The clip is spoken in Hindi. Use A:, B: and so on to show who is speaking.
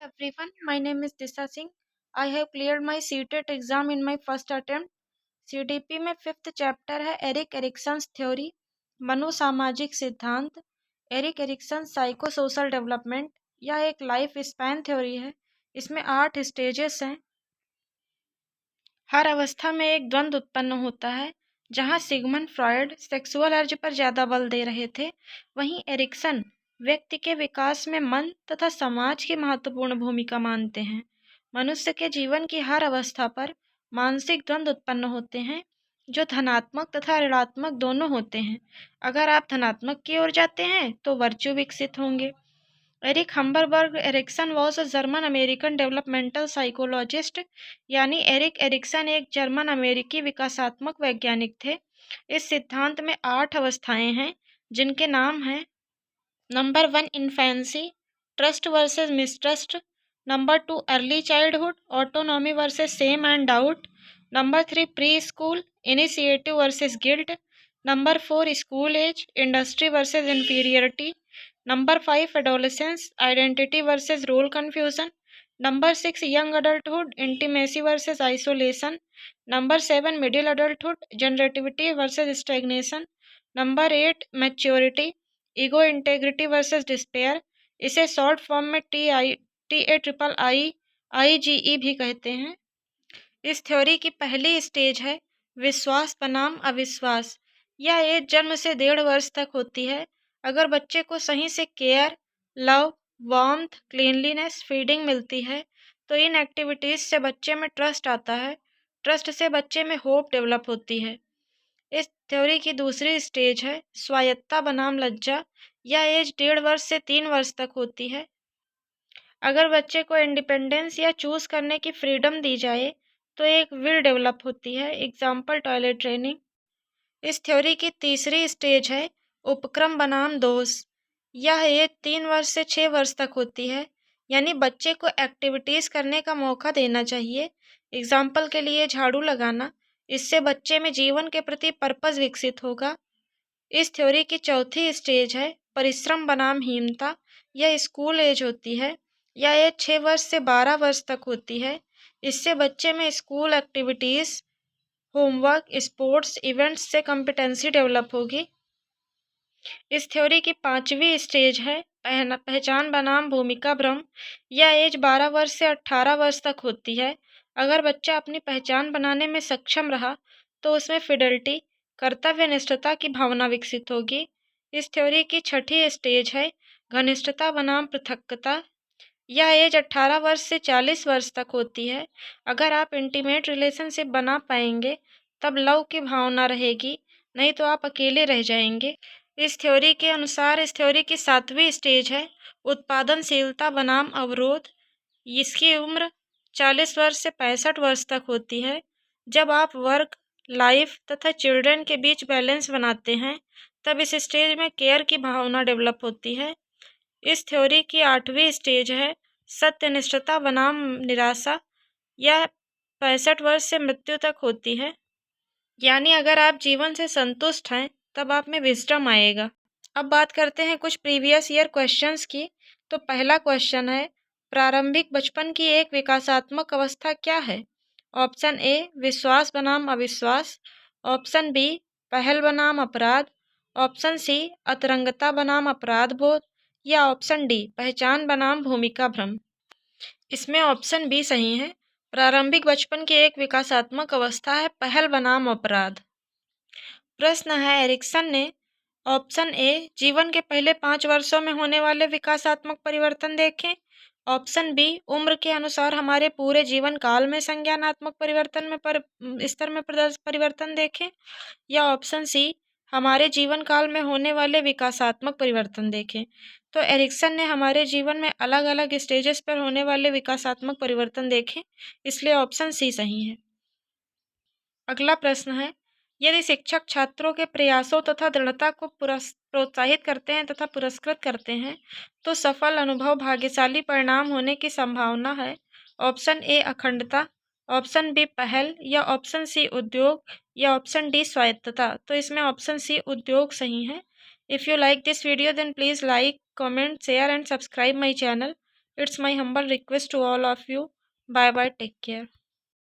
A: everyone, my name is Disha Singh. I have cleared my CTET exam in my first attempt. CDP में 5th चैप्टर है एरिक एरिक्सन्स थ्योरी, मनोसामाजिक सिद्धांत, Erik Erikson psycho social development. यह एक लाइफ स्पैन थ्योरी है। इसमें 8 स्टेजेस हैं। हर अवस्था में एक द्वंद्व उत्पन्न होता है। जहाँ सिगमंड फ्रॉयड सेक्सुअल अर्ज पर ज़्यादा बल दे रहे थे, वहीं एरिक्सन व्यक्ति के विकास में मन तथा समाज की महत्वपूर्ण भूमिका मानते हैं। मनुष्य के जीवन की हर अवस्था पर मानसिक द्वंद्व उत्पन्न होते हैं, जो धनात्मक तथा ऋणात्मक दोनों होते हैं। अगर आप धनात्मक की ओर जाते हैं तो वर्च्यू विकसित होंगे। Erik Homburger Erikson was a German American developmental psychologist, यानी एरिक एरिक्सन एक जर्मन अमेरिकी विकासात्मक वैज्ञानिक थे। इस सिद्धांत में 8 अवस्थाएं हैं, जिनके नाम हैं: number 1 infancy, trust versus mistrust. Number 2 early childhood, autonomy versus shame and doubt. Number 3 preschool, initiative versus guilt. Number 4 school age, industry versus inferiority. Number 5 adolescence, identity versus role confusion. Number 6 young adulthood, intimacy versus isolation. Number 7 middle adulthood, generativity versus stagnation. Number 8 maturity, ego integrity versus despair. इसे शॉर्ट फॉर्म में TAIIE भी कहते हैं। इस थ्योरी की पहली स्टेज है विश्वास बनाम अविश्वास। यह एज जन्म से 1.5 वर्ष तक होती है। अगर बच्चे को सही से care, love, warmth, cleanliness, feeding मिलती है तो इन एक्टिविटीज से बच्चे में ट्रस्ट आता है। ट्रस्ट से बच्चे में होप डेवलप होती है। इस थ्योरी की दूसरी स्टेज है स्वायत्तता बनाम लज्जा। यह एज 1.5 वर्ष से 3 वर्ष तक होती है। अगर बच्चे को इंडिपेंडेंस या चूज करने की फ्रीडम दी जाए तो एक विल डेवलप होती है। Example toilet training. इस थ्योरी की तीसरी स्टेज है उपक्रम बनाम दोष। यह एज 3 वर्ष से 6 वर्ष तक होती है, यानी बच्चे को एक्टिविटीज़ करने का मौका देना चाहिए। एग्जाम्पल के लिए झाड़ू लगाना। इससे बच्चे में जीवन के प्रति पर्पस विकसित होगा। इस थ्योरी की चौथी स्टेज है परिश्रम बनाम हीनता। यह स्कूल एज होती है। यह एज 6 वर्ष से 12 वर्ष तक होती है। इससे बच्चे में school activities, homework, sports events से कॉम्पिटेंसी डेवलप होगी। इस थ्योरी की पांचवी स्टेज है पहचान बनाम भूमिका भ्रम। यह एज 12 वर्ष से 18 वर्ष तक होती है। अगर बच्चा अपनी पहचान बनाने में सक्षम रहा तो उसमें फिडेलिटी, कर्तव्यनिष्ठता की भावना विकसित होगी। इस थ्योरी की छठी स्टेज है घनिष्ठता बनाम पृथकता। यह एज 18 वर्ष से 40 वर्ष तक होती है। अगर आप इंटीमेट रिलेशनशिप बना पाएंगे तब लव की भावना रहेगी, नहीं तो आप अकेले रह जाएंगे। इस थ्योरी के अनुसार इस थ्योरी की 7वीं स्टेज है उत्पादनशीलता बनाम अवरोध। इसकी उम्र 40 वर्ष से 65 वर्ष तक होती है। जब आप वर्क, लाइफ तथा चिल्ड्रन के बीच बैलेंस बनाते हैं तब इस स्टेज में केयर की भावना डेवलप होती है। इस थ्योरी की 8वीं स्टेज है सत्यनिष्ठता बनाम निराशा। यह 65 वर्ष से मृत्यु तक होती है, यानी अगर आप जीवन से संतुष्ट हैं तब आप में विजडम आएगा। अब बात करते हैं कुछ प्रीवियस ईयर क्वेश्चंस की। तो पहला क्वेश्चन है प्रारंभिक बचपन की एक विकासात्मक अवस्था क्या है? ऑप्शन ए विश्वास बनाम अविश्वास, ऑप्शन बी पहल बनाम अपराध, ऑप्शन सी अतरंगता बनाम अपराध बोध, या ऑप्शन डी पहचान बनाम भूमिका भ्रम। इसमें ऑप्शन बी सही है। प्रारंभिक बचपन की एक विकासात्मक अवस्था है पहल बनाम अपराध। प्रश्न है एरिक्सन ने ऑप्शन ए जीवन के पहले 5 वर्षों में होने वाले विकासात्मक परिवर्तन देखें, ऑप्शन बी उम्र के अनुसार हमारे पूरे जीवन काल में संज्ञानात्मक परिवर्तन में स्तर में परिवर्तन देखें, या ऑप्शन सी हमारे जीवन काल में होने वाले विकासात्मक परिवर्तन देखें। तो एरिक्सन ने हमारे जीवन में अलग अलग स्टेजेस पर होने वाले विकासात्मक परिवर्तन देखे, इसलिए ऑप्शन सी सही है। अगला प्रश्न है यदि शिक्षक छात्रों के प्रयासों तथा दृढ़ता को प्रोत्साहित करते हैं तथा पुरस्कृत करते हैं तो सफल अनुभव भाग्यशाली परिणाम होने की संभावना है। ऑप्शन ए अखंडता, ऑप्शन बी पहल, या ऑप्शन सी उद्योग, या ऑप्शन डी स्वायत्तता। तो इसमें ऑप्शन सी उद्योग सही है। If you like this video then please like, comment, share and subscribe my channel It's my humble request to all of you. Bye bye. Take care.